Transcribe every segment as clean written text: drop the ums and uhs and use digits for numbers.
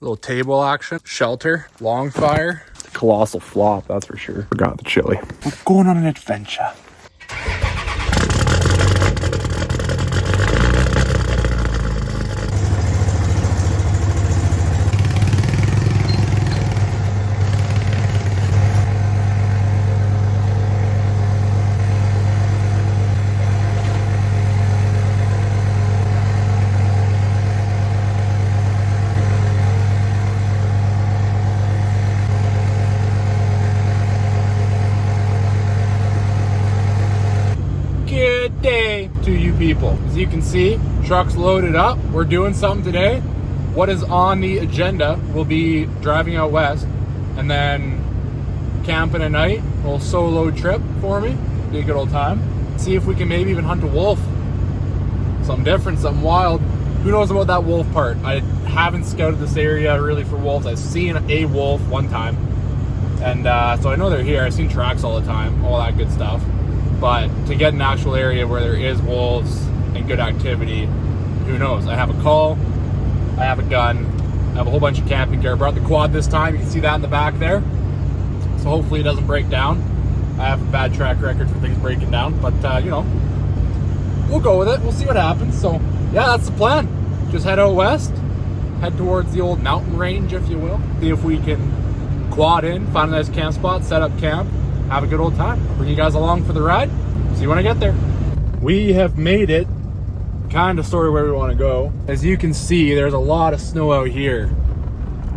Little table action, shelter, long fire. Colossal flop, that's for sure. Forgot the chili. We're going on an adventure. Good day to you people. As you can see, truck's loaded up. We're doing something today. What is on the agenda will be driving out west and then camping at night. A little solo trip for me. Be a good old time. See if we can maybe even hunt a wolf. Something different, something wild. Who knows about that wolf part? I haven't scouted this area really for wolves. I've seen a wolf one time. And so I know they're here. I've seen tracks all the time, all that good stuff. But to get an actual area where there is wolves and good activity, who knows? I have a call, I have a gun, I have a whole bunch of camping gear. I brought the quad this time. You can see that in the back there. So hopefully it doesn't break down. I have a bad track record for things breaking down, but you know, we'll go with it. We'll see what happens. So yeah, that's the plan. Just head out west, head towards the old mountain range, if you will. See if we can quad in, find a nice camp spot, set up camp, have a good old time. Bring you guys along for the ride. See you when I get there. We have made it kind of sort of where we want to go. As you can see, there's a lot of snow out here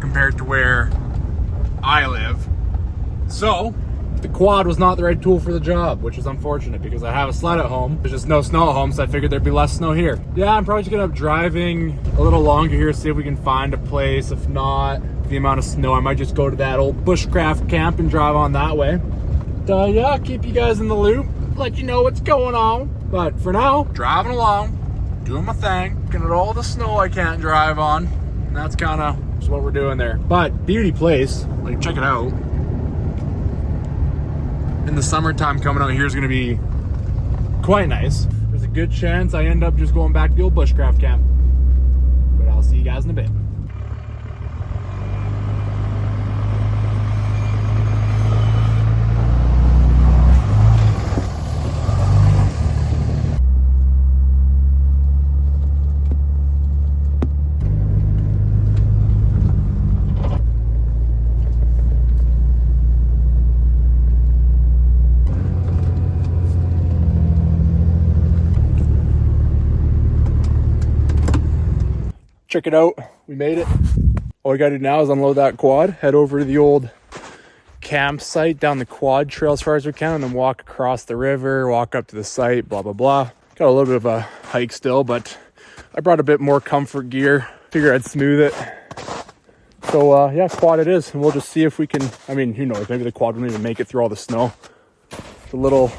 compared to where I live. So the quad was not the right tool for the job, which is unfortunate because I have a sled at home. There's just no snow at home, so I figured there'd be less snow here. Yeah, I'm probably just gonna end up driving a little longer here, see if we can find a place. If not, the amount of snow, I might just go to that old Bushcraft camp and drive on that way. Yeah, I'll keep you guys in the loop, let you know what's going on. But for now, driving along, doing my thing, getting at all the snow I can't drive on. And that's kind of what we're doing there. But beauty place, like check it out. In the summertime coming out here is going to be quite nice. There's a good chance I end up just going back to the old Bushcraft camp. But I'll see you guys in a bit. Check it out, we made it. All we gotta do now is unload that quad, head over to the old campsite down the quad trail as far as we can, and then walk across the river, walk up to the site, blah, blah, blah. Got a little bit of a hike still, but I brought a bit more comfort gear. Figure I'd smooth it. So yeah, quad it is, and we'll just see if we can, I mean, who knows, maybe the quad won't even make it through all the snow. It's a little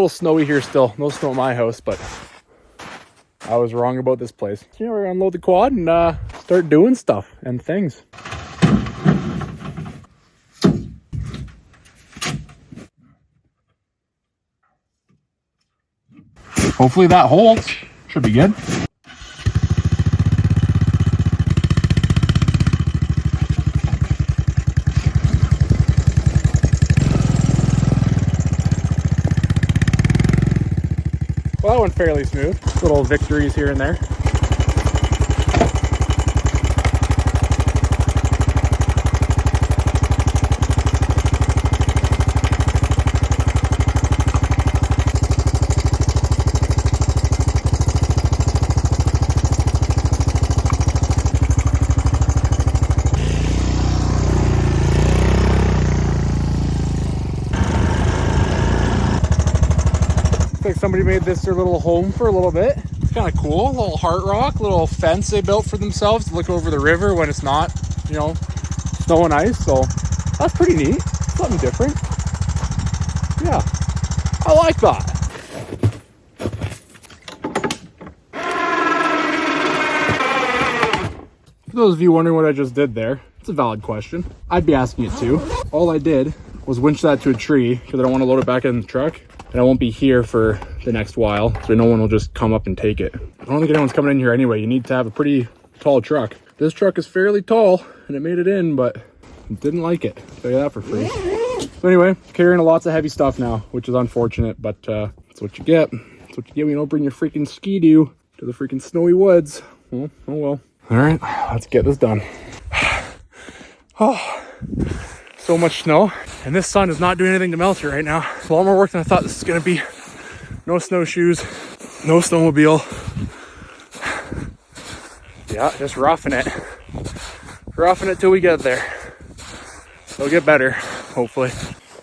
snowy here still. No snow at my house, but I was wrong about this place. So, yeah, we're gonna unload the quad and start doing stuff and things. Hopefully that holds. Should be good. Well, that went fairly smooth. Little victories here and there. Like somebody made this their little home for a little bit. It's kind of cool. A little heart rock, little fence they built for themselves to look over the river when it's not, you know, snow and ice. So that's pretty neat. Something different. Yeah, I like that. For those of you wondering what I just did there, it's a valid question. I'd be asking it too. All I did was winch that to a tree because I don't want to load it back in the truck. And I won't be here for the next while, so no one will just come up and take it. I don't think anyone's coming in here anyway. You need to have a pretty tall truck. This truck is fairly tall and it made it in, but it didn't like it. I'll tell you that for free. So anyway, carrying lots of heavy stuff now, which is unfortunate, but that's what you get. That's what you get when you don't bring your freaking ski-doo to the freaking snowy woods. Oh well. All right, let's get this done. Oh, so much snow, and this sun is not doing anything to melt it right now. It's a lot more work than I thought this was gonna be. No snowshoes, no snowmobile. Yeah, just roughing it. Roughing it till we get there. It'll get better, hopefully.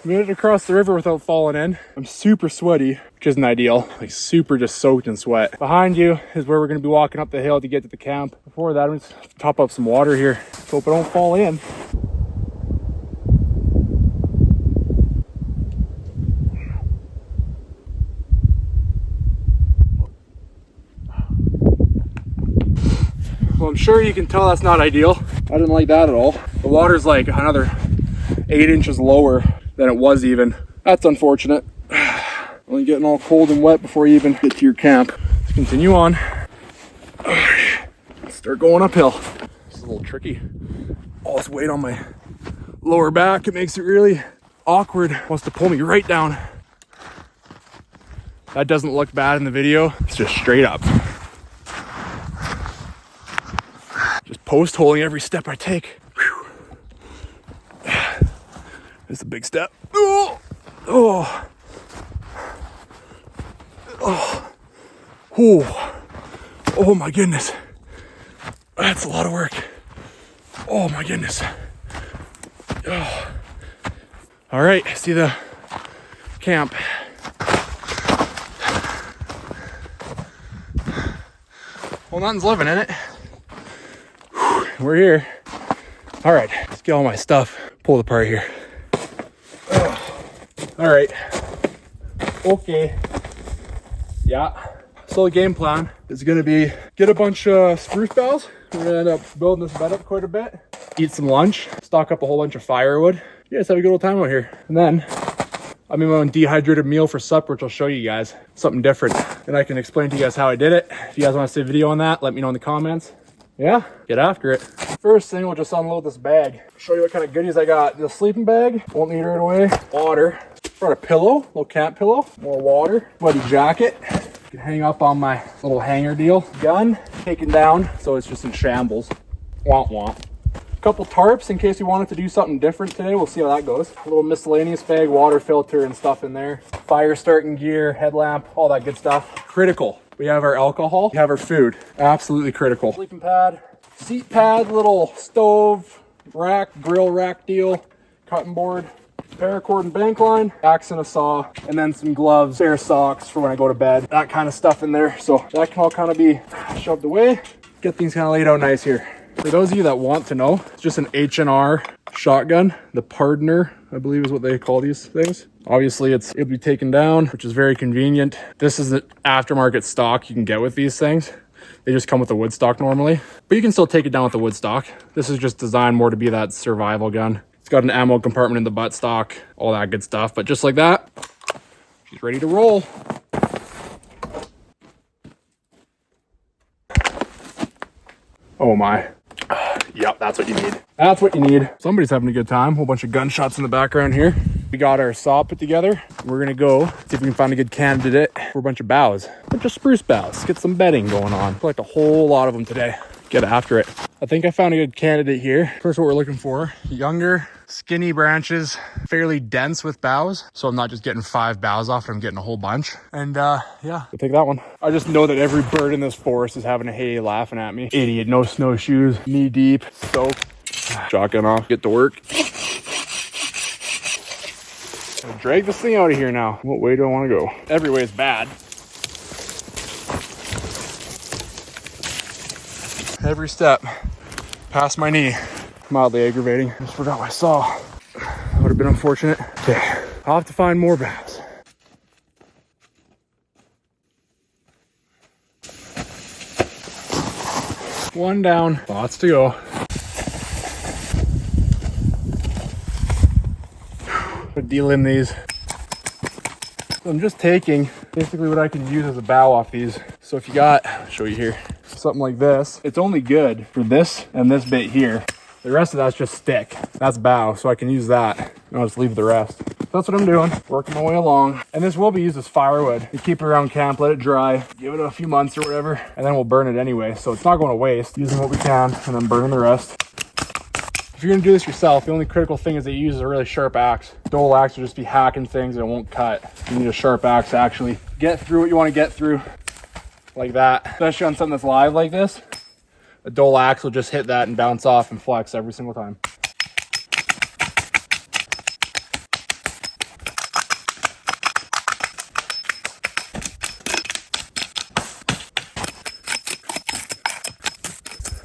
Made it across the river without falling in. I'm super sweaty, which isn't ideal. Like super just soaked in sweat. Behind you is where we're gonna be walking up the hill to get to the camp. Before that, I'm just top up some water here. Hope I don't fall in. Well, I'm sure you can tell that's not ideal. I didn't like that at all. The water's like another 8 inches lower than it was even. That's unfortunate. Only getting all cold and wet before you even get to your camp. Let's continue on. Let's start going uphill. This is a little tricky. All this weight on my lower back, it makes it really awkward. It wants to pull me right down. That doesn't look bad in the video. It's just straight up. Just post holing every step I take. Whew. It's a big step. Oh, oh, oh, oh, oh my goodness. That's a lot of work. Oh my goodness. Oh. All right, see the camp. Well, nothing's living in it. Whew, we're here. All right, let's get all my stuff pulled apart here. All right. Okay. Yeah. So the game plan is going to be get a bunch of spruce boughs. We're going to end up building this bed up quite a bit. Eat some lunch. Stock up a whole bunch of firewood. Yeah, let's have a good old time out here. And then I made my own dehydrated meal for supper, which I'll show you guys. Something different. And I can explain to you guys how I did it. If you guys want to see a video on that, let me know in the comments. Yeah, get after it. First thing, we'll just unload this bag. Show you what kind of goodies I got. The sleeping bag, won't need right away. Water. Brought a pillow, little camp pillow. More water. Muddy jacket. Can hang up on my little hanger deal. Gun, taken down, so it's just in shambles. Womp womp. Couple tarps in case we wanted to do something different today. We'll see how that goes. A little miscellaneous bag, water filter and stuff in there. Fire starting gear, headlamp, all that good stuff. Critical. We have our alcohol, we have our food. Absolutely critical. Sleeping pad, seat pad, little stove, rack, grill rack deal, cutting board, paracord and bank line, axe and a saw, and then some gloves, spare socks for when I go to bed. That kind of stuff in there. So that can all kind of be shoved away. Get things kind of laid out nice here. For those of you that want to know, it's just an H&R shotgun. The Pardoner, I believe is what they call these things. Obviously, it'll be taken down, which is very convenient. This is the aftermarket stock you can get with these things. They just come with the wood stock normally, but you can still take it down with the wood stock. This is just designed more to be that survival gun. It's got an ammo compartment in the butt stock, all that good stuff. But just like that, she's ready to roll. Oh my. Yep, that's what you need. That's what you need. Somebody's having a good time. Whole bunch of gunshots in the background here. We got our saw put together. We're gonna go see if we can find a good candidate for a bunch of boughs. A bunch of spruce boughs. Get some bedding going on. Collect a whole lot of them today. Get after it. I think I found a good candidate here. First, what we're looking for, younger, skinny branches, fairly dense with boughs. So I'm not just getting 5 boughs off, I'm getting a whole bunch. And yeah, we'll take that one. I just know that every bird in this forest is having a hey laughing at me. Idiot, no snowshoes, knee deep, soaked. Shotgun off, get to work. Drag this thing out of here now. What way do I want to go? Every way is bad. Every step past my knee. Mildly aggravating. Just forgot my saw. That would have been unfortunate. Okay, I'll have to find more boughs. One down, lots to go. But delimb these. So I'm just taking basically what I can use as a bough off these. So if you got, I'll show you here. something like this. It's only good for this and this bit here. The rest of that's just stick. That's bough, so I can use that. And I'll just leave the rest. That's what I'm doing, working my way along. And this will be used as firewood. You keep it around camp, let it dry, give it a few months or whatever, and then we'll burn it anyway. So it's not going to waste, using what we can, and then burning the rest. If you're gonna do this yourself, the only critical thing is that you use a really sharp axe. Dull axe will just be hacking things and it won't cut. You need a sharp axe to actually get through what you want to get through, like that. Especially on something that's live like this, a dull axe will just hit that and bounce off and flex every single time.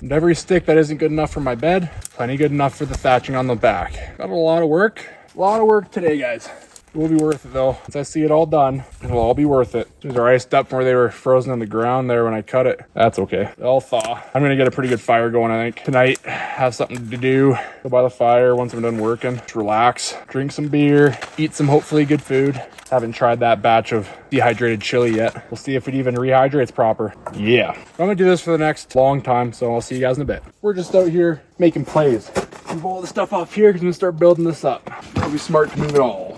And every stick that isn't good enough for my bed, plenty good enough for the thatching on the back. Got a lot of work today, guys. It will be worth it though. Once I see it all done, it will all be worth it. These are iced up from where they were frozen on the ground there when I cut it. That's okay. They'll thaw. I'm gonna get a pretty good fire going, I think. Tonight, have something to do. Go by the fire once I'm done working. Just relax, drink some beer, eat some hopefully good food. Haven't tried that batch of dehydrated chili yet. We'll see if it even rehydrates proper. Yeah. I'm gonna do this for the next long time, so I'll see you guys in a bit. We're just out here making plays. Move all the stuff off here because I'm gonna start building this up. It'll be smart to move it all.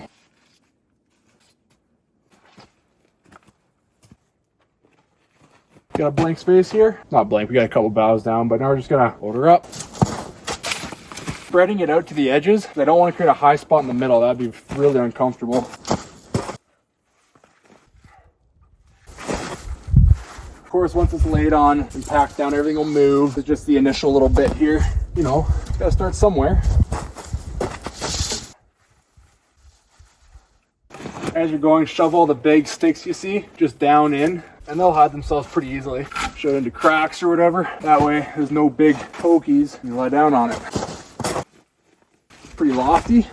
Got a blank space here. Not blank, we got a couple boughs down, but now we're just gonna load her up. Spreading it out to the edges. I don't want to create a high spot in the middle. That'd be really uncomfortable. Of course, once it's laid on and packed down, everything will move. It's just the initial little bit here. You know, gotta start somewhere. As you're going, shove all the big sticks you see just down in, and they'll hide themselves pretty easily. Shove it into cracks or whatever. That way, there's no big pokies. You lie down on it. Pretty lofty.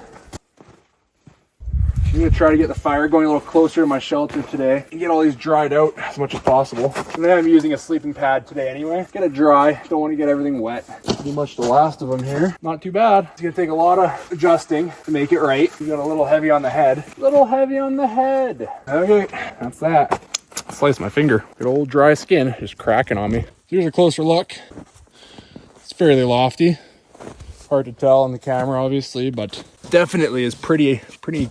I'm gonna try to get the fire going a little closer to my shelter today and get all these dried out as much as possible. And then I'm using a sleeping pad today anyway. Get it dry, don't want to get everything wet. Pretty much the last of them here. Not too bad. It's gonna take a lot of adjusting to make it right. We got a little heavy on the head. Little heavy on the head. Okay, that's that. Slice my finger. Good old dry skin just cracking on me. Here's a closer look. It's fairly lofty. Hard to tell on the camera obviously, but definitely is pretty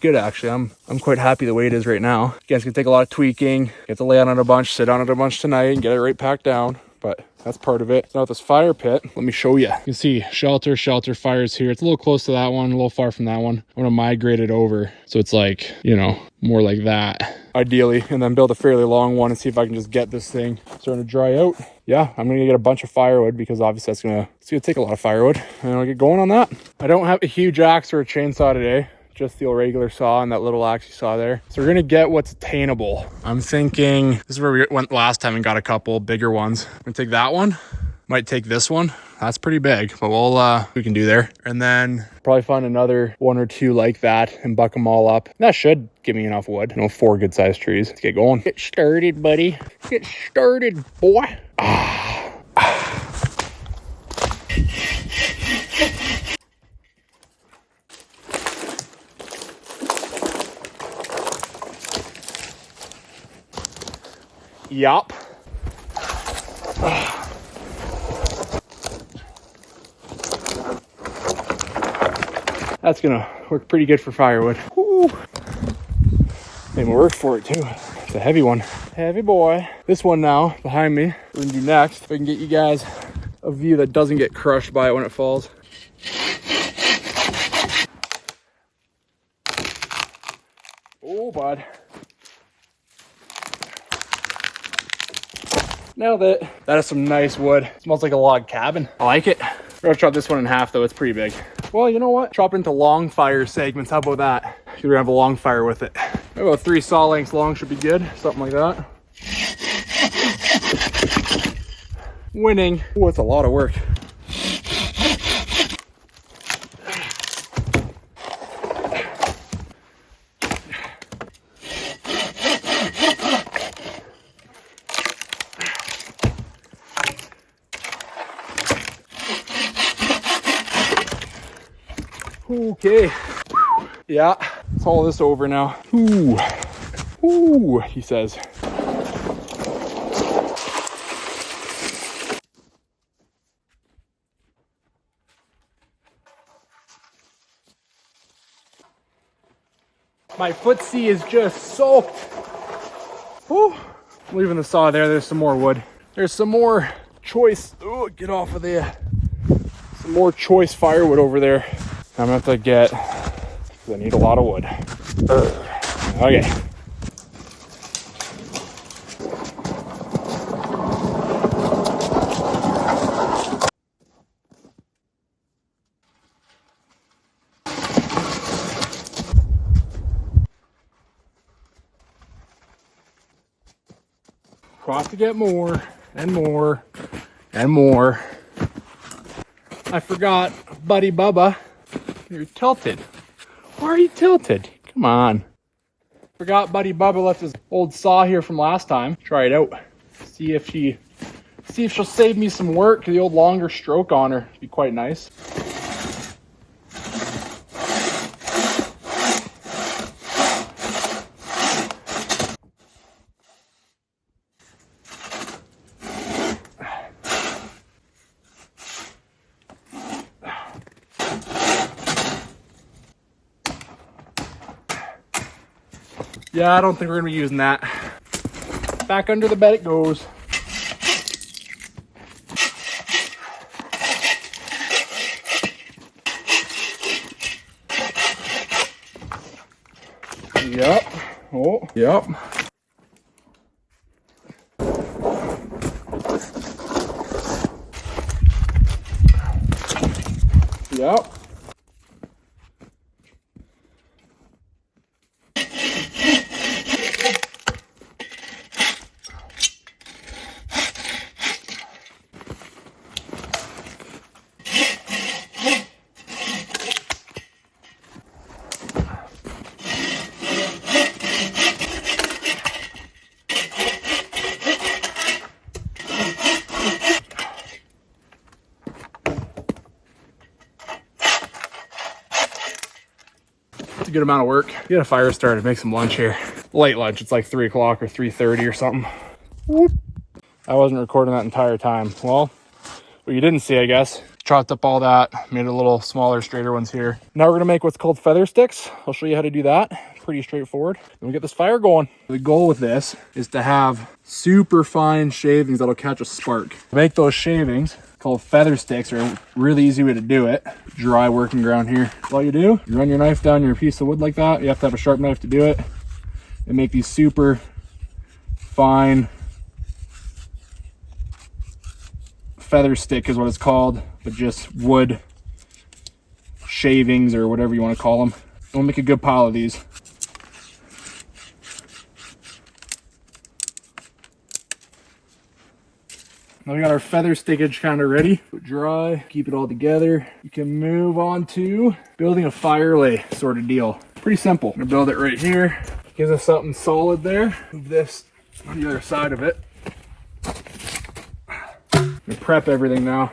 good actually. I'm quite happy the way it is right now. Again, it's gonna take a lot of tweaking. Get to lay on it a bunch, sit on it a bunch tonight and get it right packed down, but that's part of it. Now with this fire pit, let me show you. You can see shelter fires here. It's a little close to that one, a little far from that one. I'm gonna migrate it over so it's like, you know, more like that ideally, and then build a fairly long one and see if I can just get this thing starting to dry out. Yeah, I'm gonna get a bunch of firewood because obviously it's gonna take a lot of firewood, and I'll get going on that. I don't have a huge axe or a chainsaw today, just the old regular saw and that little axe you saw there. So we're gonna get what's attainable. I'm thinking this is where we went last time and got a couple bigger ones. I'm gonna take that one, might take this one. That's pretty big, but we can do there. And then probably find another one or two like that and buck them all up. That should give me enough wood. You know, 4 good sized trees. Let's get going. Get started, buddy. Get started, boy. Yup. That's gonna work pretty good for firewood. Woo. Made me work for it too. It's a heavy one. Heavy boy. This one now behind me, we're gonna do next. If I can get you guys a view that doesn't get crushed by it when it falls. Oh, bud. Nailed it. That is some nice wood. Smells like a log cabin. I like it. We're gonna chop this one in half though, it's pretty big. Well, you know what? Chop it into long fire segments. How about that? We're gonna have a long fire with it. About 3 saw lengths long should be good. Something like that. Winning. Oh, it's a lot of work. Okay. Yeah, it's all this over now. Ooh. Ooh, he says. My footsie is just soaked. Whew. Leaving the saw there. There's some more wood. There's some more choice. Oh, get off of there. Some more choice firewood over there. I'm gonna have to get, because I need a lot of wood. Okay. Cross to get more and more and more. I forgot, buddy Bubba, you're tilted. Why are you tilted? Come on. Forgot buddy Bubba left his old saw here from last time. Try it out. See if she'll save me some work. The old longer stroke on her would be quite nice. Yeah, I don't think we're gonna be using that. Back under the bed it goes. Yep. Oh, yep. Yep. It's a good amount of work. Get a fire started, make some lunch here. Late lunch, it's like 3 o'clock or 3:30 or something. Whoop. I wasn't recording that entire time. Well, what you didn't see, I guess, chopped up all that, made a little smaller, straighter ones here. Now we're gonna make what's called feather sticks. I'll show you how to do that. Pretty straightforward. Then we get this fire going. The goal with this is to have super fine shavings that'll catch a spark. To make those shavings, called feather sticks, are a really easy way to do it. Dry working ground here. All you do, you run your knife down your piece of wood like that. You have to have a sharp knife to do it. And make these super fine feather stick is what it's called, but just wood shavings or whatever you want to call them. We'll make a good pile of these. Now we got our feather stickage kind of ready. Dry, keep it all together. You can move on to building a fire lay sort of deal. Pretty simple. I'm gonna build it right here. Gives us something solid there. Move this on the other side of it. I'm gonna prep everything now.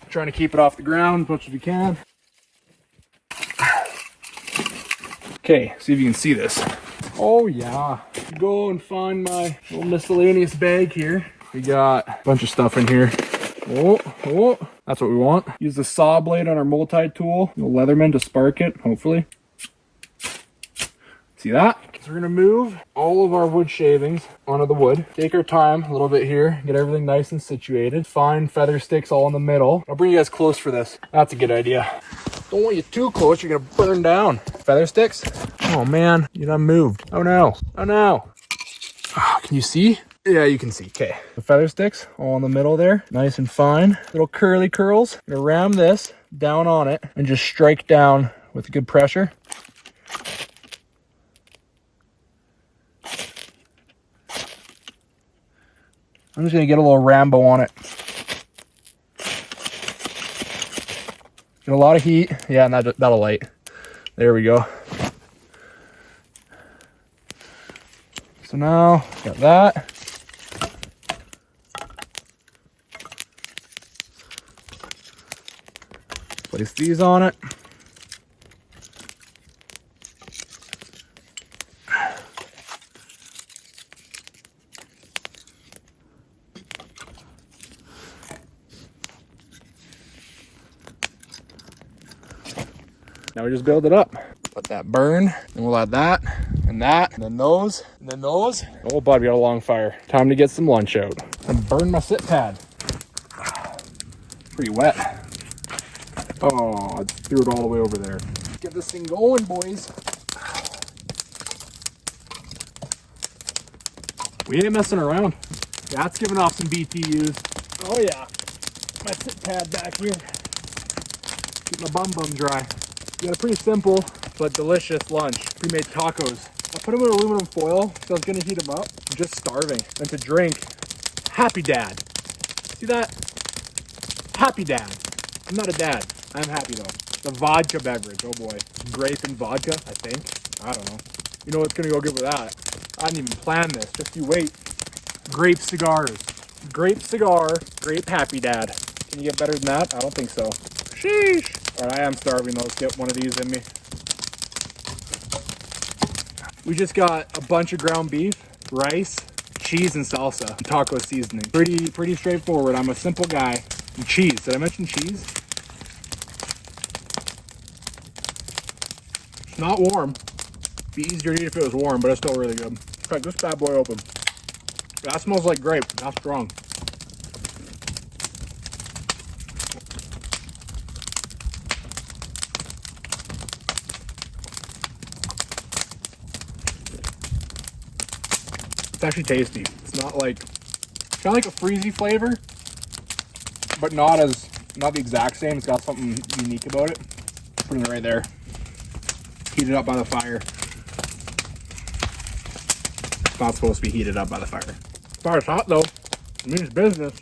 Trying to keep it off the ground as much as we can. Okay, see if you can see this. Oh yeah. Go and find my little miscellaneous bag here. We got a bunch of stuff in here. Oh, oh, that's what we want. Use the saw blade on our multi-tool, the Leatherman, to spark it, hopefully. See that? So we're gonna move all of our wood shavings onto the wood. Take our time a little bit here, get everything nice and situated. Fine feather sticks all in the middle. I'll bring you guys close for this. That's a good idea. Don't want you too close, you're gonna burn down. Feather sticks? Oh man, you done moved. Oh no, oh no. Oh, can you see? Yeah, you can see. Okay. The feather sticks all in the middle there. Nice and fine. Little curly curls. I'm gonna ram this down on it and just strike down with good pressure. I'm just gonna get a little Rambo on it. Get a lot of heat. Yeah, and that'll light. There we go. So now, got that. Place these on it. Now we just build it up. Let that burn, and we'll add that, and then those, and then those. Oh, bud, we got a long fire. Time to get some lunch out. And burn my sit pad. Pretty wet. Oh, I threw it all the way over there. Let's get this thing going, boys. We ain't messing around. That's giving off some BTUs. Oh yeah. My sit pad back here. Keep my bum dry. We got a pretty simple but delicious lunch. Pre-made tacos. I put them in aluminum foil because I was gonna heat them up. I'm just starving. And to drink, Happy Dad. See that? Happy Dad. I'm not a dad. I'm happy though. The vodka beverage. Oh boy. Grape and vodka, I think. I don't know. You know what's gonna go good with that? I didn't even plan this. Just you wait. Grape cigars. Grape cigar. Grape Happy Dad. Can you get better than that? I don't think so. Sheesh. All right, I am starving though. Let's get one of these in me. We just got a bunch of ground beef, rice, cheese, and salsa. Taco seasoning. Pretty straightforward. I'm a simple guy. And cheese. Did I mention cheese? It's not warm. Be easier to eat if it was warm, but it's still really good. Crack this bad boy open. That smells like grape. That's strong. It's actually tasty. It's not like, it's kind of like a freezy flavor, but not the exact same. It's got something unique about it. Putting it right there. Heat it up by the fire. It's not supposed to be heated up by the fire. Fire's hot though. It means business.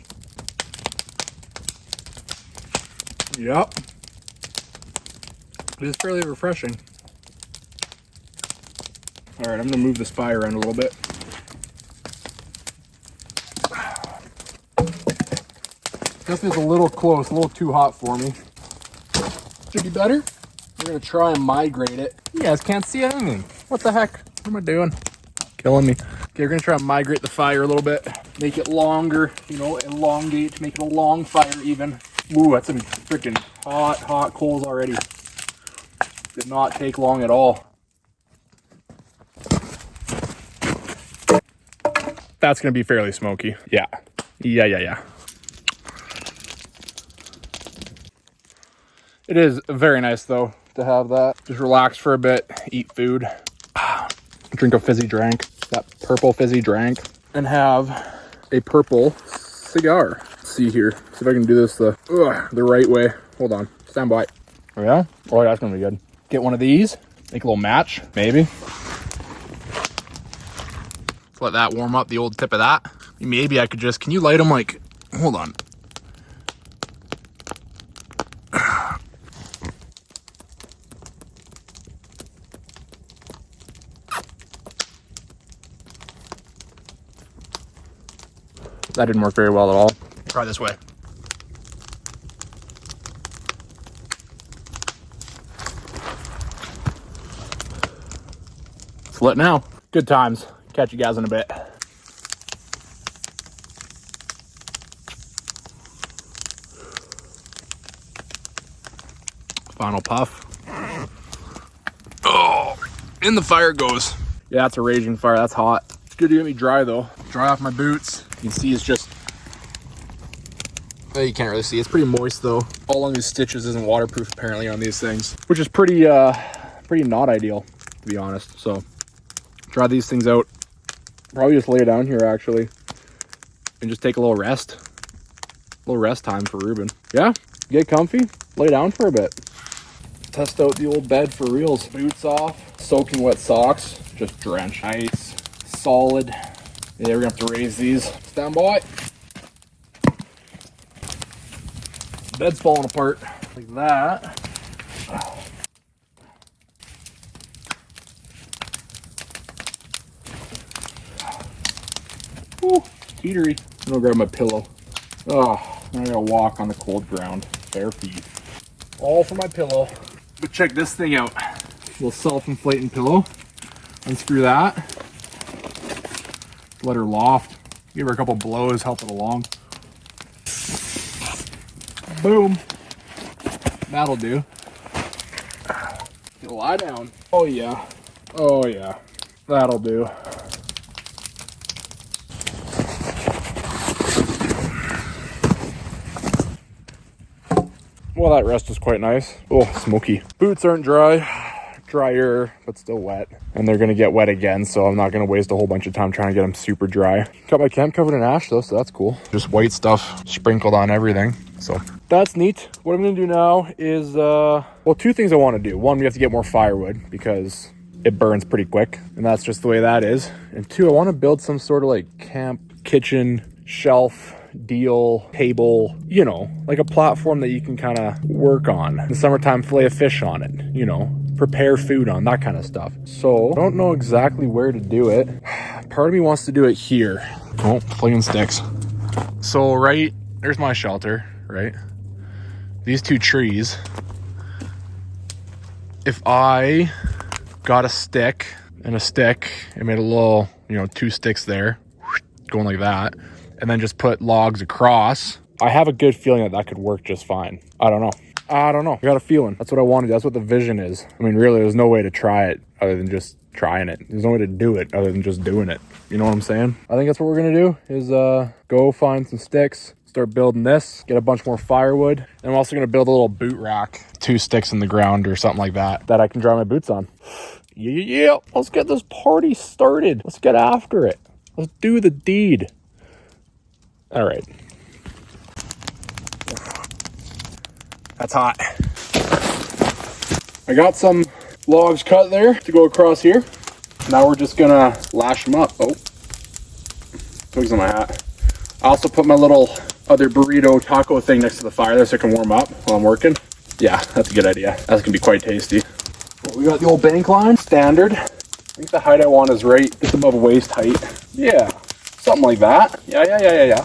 Yep. It is fairly refreshing. All right, I'm gonna move this fire around a little bit. This is a little close, a little too hot for me. Should be better. We're gonna try and migrate it. You guys can't see anything. What the heck? What am I doing? Killing me. Okay, we're gonna try and migrate the fire a little bit. Make it longer, you know, elongate, make it a long fire even. Ooh, that's some freaking hot coals already. Did not take long at all. That's gonna be fairly smoky. Yeah. It is very nice though to have that. Just relax for a bit, eat food, drink a fizzy drink, that purple fizzy drink, and have a purple cigar. Let's see here. See if I can do this the right way. Hold on. Stand by. Oh yeah? Oh, that's gonna be good. Get one of these. Make a little match, maybe. Let's let that warm up, the old tip of that. Maybe I could just, can you light them like, hold on. That didn't work very well at all. Try this way. It's lit now. Good times. Catch you guys in a bit. Final puff. Oh, in the fire it goes. Yeah, that's a raging fire. That's hot. It's good to get me dry though. Dry off my boots. You can see it's just, you can't really see. It's pretty moist though. All on these stitches isn't waterproof apparently on these things, which is pretty not ideal to be honest. So try these things out. Probably just lay it down here actually and just take a little rest. A little rest time for Ruben. Yeah, get comfy, lay down for a bit. Test out the old bed for reals. Boots off, soaking wet socks, just drenched. Nice, solid. Yeah, we're gonna have to raise these. Stand by. Bed's falling apart like that. Woo, teetery. I'm gonna grab my pillow. Oh, I gotta walk on the cold ground. Bare feet. All for my pillow. But check this thing out. Little self-inflating pillow. Unscrew that. Let her loft. Give her a couple blows, help it along. Boom. That'll do. Lie down. Oh yeah. Oh yeah. That'll do. Well, that rest is quite nice. Oh, smoky. Boots aren't drier, but still wet. And they're gonna get wet again, so I'm not gonna waste a whole bunch of time trying to get them super dry. Got my camp covered in ash though, so that's cool. Just white stuff sprinkled on everything, so that's neat. What I'm gonna do now is, well, two things I wanna do. One, we have to get more firewood because it burns pretty quick, and that's just the way that is. And two, I wanna build some sort of like camp kitchen shelf deal table, you know, like a platform that you can kind of work on in the summertime, fillet a fish on it, you know, prepare food on, that kind of stuff. So I don't know exactly where to do it. Part of me wants to do it here. Oh, flinging sticks. So right there's my shelter, right? These two trees, if I got a stick and a stick and made a little, you know, two sticks there going like that, and then just put logs across, I have a good feeling that that could work just fine. I don't know. I got a feeling. That's what I want to do. That's what the vision is. I mean, really, there's no way to try it other than just trying it. There's no way to do it other than just doing it. You know what I'm saying? I think that's what we're going to do is go find some sticks, start building this, get a bunch more firewood. And I'm also going to build a little boot rack, 2 sticks in the ground or something like that, that I can dry my boots on. Yeah. Let's get this party started. Let's get after it. Let's do the deed. All right. That's hot. I got some logs cut there to go across here. Now we're just gonna lash them up. Oh, twigs on my hat. I also put my little other burrito taco thing next to the fire there so it can warm up while I'm working. Yeah, that's a good idea. That's gonna be quite tasty. Well, we got the old bank line, standard. I think the height I want is right just above waist height. Yeah, something like that. Yeah.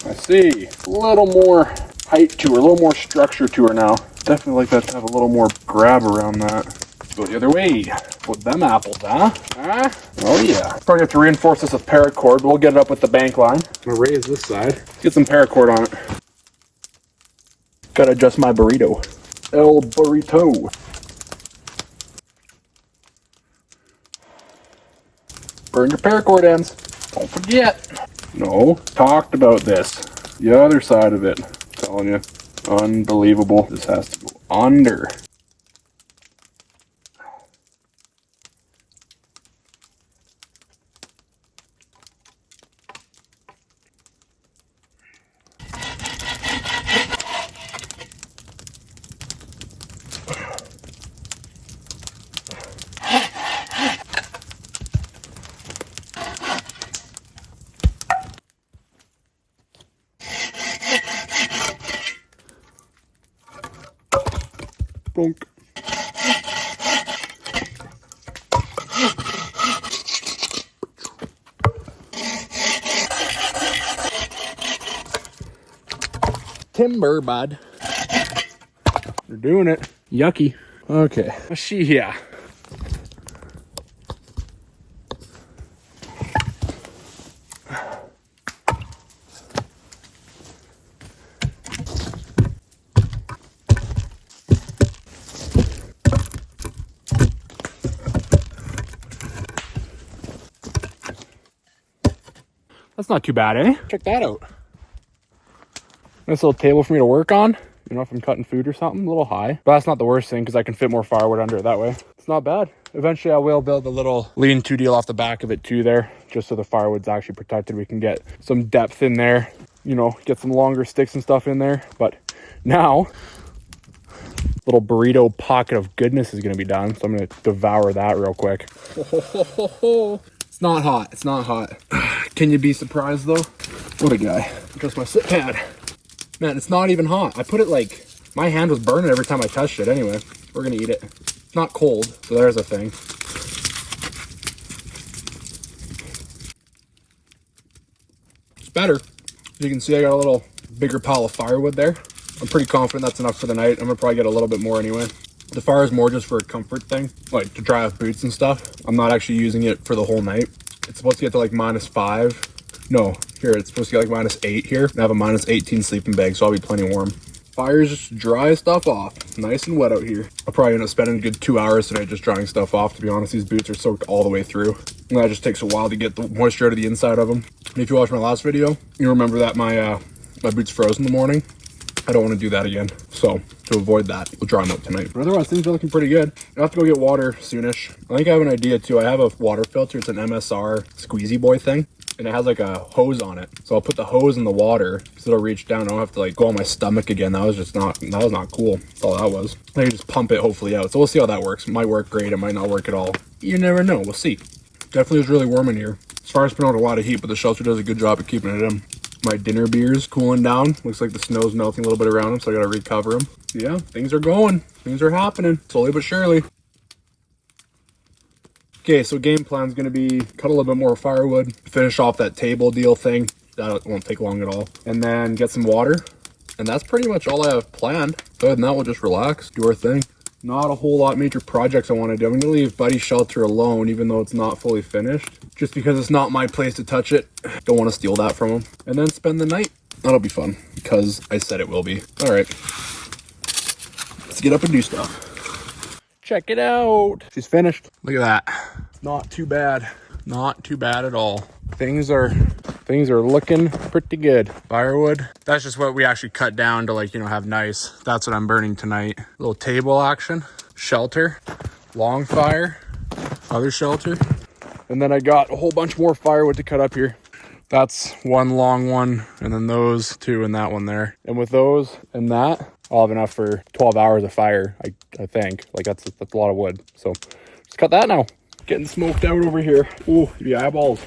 I see. A little more height to her, a little more structure to her now. Definitely like that to have a little more grab around that. Go the other way. Put them apples, huh? Oh yeah. Probably have to reinforce this with paracord, but we'll get it up with the bank line. I'm gonna raise this side. Get some paracord on it. Gotta adjust my burrito. El burrito. Burn your paracord ends. Don't forget. No, talked about this. The other side of it. I'm telling you. Unbelievable. This has to go under. Bonk. Timber, bud. They're doing it. Yucky. Okay. She here. That's not too bad, eh? Check that out. Nice little table for me to work on. You know, if I'm cutting food or something, a little high. But that's not the worst thing because I can fit more firewood under it that way. It's not bad. Eventually I will build a little lean-to deal off the back of it too there, just so the firewood's actually protected. We can get some depth in there, you know, get some longer sticks and stuff in there. But now, little burrito pocket of goodness is gonna be done. So I'm gonna devour that real quick. It's not hot, it's not hot. Can you be surprised though? What a guy. Just my sit pad. Man, it's not even hot. I put it like, my hand was burning every time I touched it. Anyway, we're gonna eat it. It's not cold, so there's a thing. It's better. As you can see, I got a little bigger pile of firewood there. I'm pretty confident that's enough for the night. I'm gonna probably get a little bit more anyway. The fire is more just for a comfort thing, like to dry off boots and stuff. I'm not actually using it for the whole night. It's supposed to get to like -5. No, here, it's supposed to get like -8 here. I have a -18 sleeping bag, so I'll be plenty warm. Fire is just dry stuff off. Nice and wet out here. I'll probably end up spending a good 2 hours today just drying stuff off, to be honest. These boots are soaked all the way through. And that just takes a while to get the moisture out of the inside of them. And if you watched my last video, you remember that my boots froze in the morning. I don't want to do that again. So to avoid that, we'll dry them out tonight. But otherwise, things are looking pretty good. I have to go get water soonish. I think I have an idea too. I have a water filter. It's an MSR squeezy boy thing. And it has like a hose on it. So I'll put the hose in the water so it'll reach down. I don't have to like go on my stomach again. That was not cool. That's all that was. I can just pump it hopefully out. So we'll see how that works. It might work great. It might not work at all. You never know. We'll see. Definitely is really warm in here. As far as putting out a lot of heat, but the shelter does a good job of keeping it in. My dinner beer's cooling down. Looks like the snow's melting a little bit around them, so I gotta recover them. Yeah, things are going. Things are happening. Slowly but surely. Okay, so game plan's gonna be cut a little bit more firewood, finish off that table deal thing. That won't take long at all. And then get some water. And that's pretty much all I have planned. Other than that, we'll just relax, do our thing. Not a whole lot major projects I want to do. I'm gonna leave Buddy's shelter alone, even though it's not fully finished. Just because it's not my place to touch it. Don't want to steal that from him. And then spend the night. That'll be fun, because I said it will be. All right, let's get up and do stuff. Check it out. She's finished. Look at that. Not too bad. Not too bad at all. Things are looking pretty good. Firewood. That's just what we actually cut down to, like, you know, have nice. That's what I'm burning tonight. Little table action. Shelter. Long fire. Other shelter. And then I got a whole bunch more firewood to cut up here. That's one long one, and then those two and that one there. And with those and that, I'll have enough for 12 hours of fire, I think. Like, that's a lot of wood. So just cut that now. Getting smoked out over here. Ooh, the eyeballs.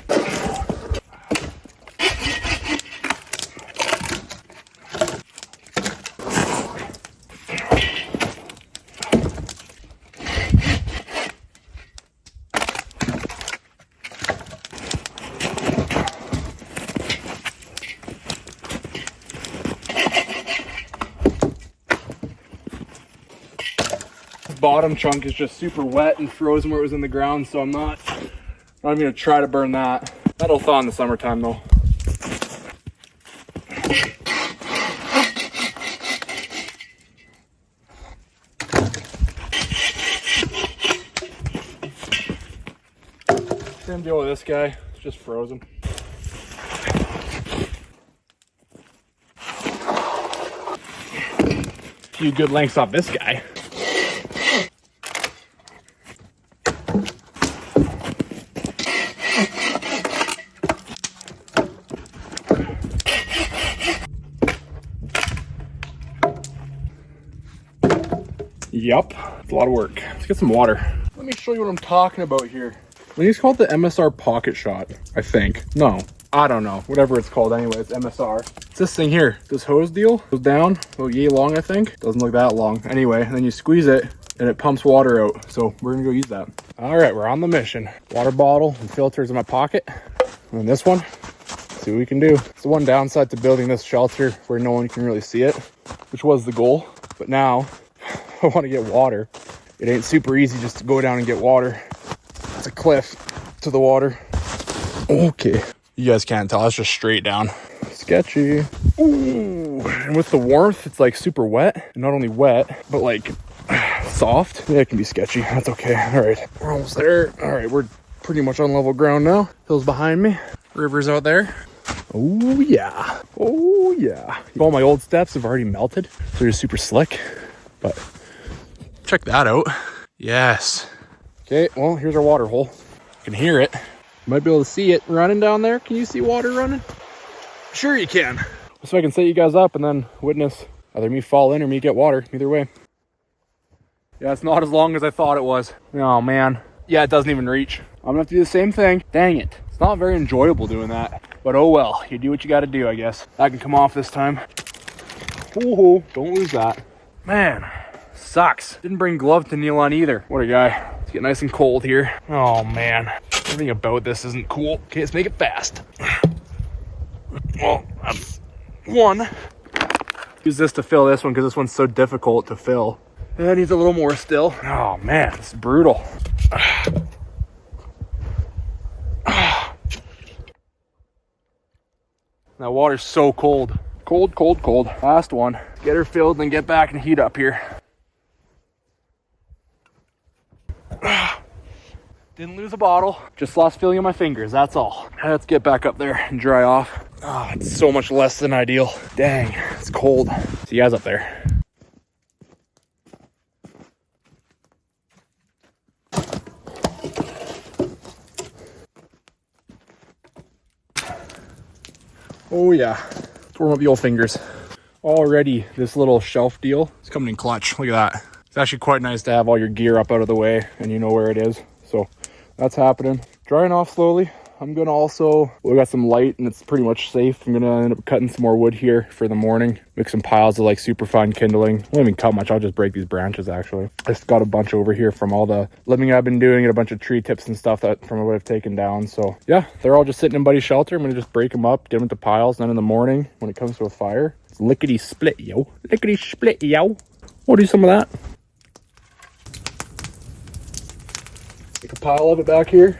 Bottom chunk is just super wet and frozen where it was in the ground, so I'm not even gonna try to burn that. That'll thaw in the summertime though. Same deal with this guy, it's just frozen. A few good lengths off this guy. Yep, it's a lot of work. Let's get some water. Let me show you what I'm talking about here. I think it's called the MSR Pocket Shot, I think. No, I don't know. Whatever it's called anyway, it's MSR. It's this thing here. This hose deal goes down, about yay long, I think. Doesn't look that long. Anyway, and then you squeeze it and it pumps water out. So we're gonna go use that. All right, we're on the mission. Water bottle and filters in my pocket. And then this one, see what we can do. It's the one downside to building this shelter where no one can really see it, which was the goal. But now, I want to get water. It ain't super easy just to go down and get water. It's a cliff to the water. Okay. You guys can't tell, it's just straight down. Sketchy. Ooh. And with the warmth, it's like super wet. Not only wet, but like soft. Yeah, it can be sketchy. That's okay. All right, we're almost there. All right, we're pretty much on level ground now. Hills behind me. River's out there. Oh yeah. Oh yeah. All my old steps have already melted. So they're super slick. But check that out. Yes. Okay, well, here's our water hole. You can hear it. You might be able to see it running down there. Can you see water running? Sure you can. So I can set you guys up and then witness either me fall in or me get water. Either way. Yeah, it's not as long as I thought it was. Oh, man. Yeah, it doesn't even reach. I'm gonna have to do the same thing. Dang it. It's not very enjoyable doing that. But oh well. You do what you gotta do, I guess. That can come off this time. Ooh, don't lose that. Man, sucks. Didn't bring glove to kneel on either. What a guy. It's getting nice and cold here. Oh man, everything about this isn't cool. Okay, let's make it fast. Well, one. Use this to fill this one because this one's so difficult to fill. That needs a little more still. Oh man, it's brutal. That water's so cold. Cold, cold, cold. Last one. Get her filled and then get back and heat up here. Didn't lose a bottle. Just lost feeling in my fingers, that's all. Let's get back up there and dry off. Oh, it's so much less than ideal. Dang, it's cold. See you guys up there. Oh yeah, warm up the old fingers. Already, this little shelf deal is coming in clutch. Look at that. It's actually quite nice to have all your gear up out of the way and you know where it is. So that's happening. Drying off slowly. I'm gonna also, we got some light and it's pretty much safe. I'm gonna end up cutting some more wood here for the morning. Make some piles of like super fine kindling. I won't even cut much, I'll just break these branches actually. I just got a bunch over here from all the limbing I've been doing and a bunch of tree tips and stuff that from what I've taken down. So yeah, they're all just sitting in Buddy's shelter. I'm gonna just break them up, get them into piles. And then in the morning, when it comes to a fire, it's lickety split, yo. Lickety split, yo. We'll do some of that. Make a pile of it back here.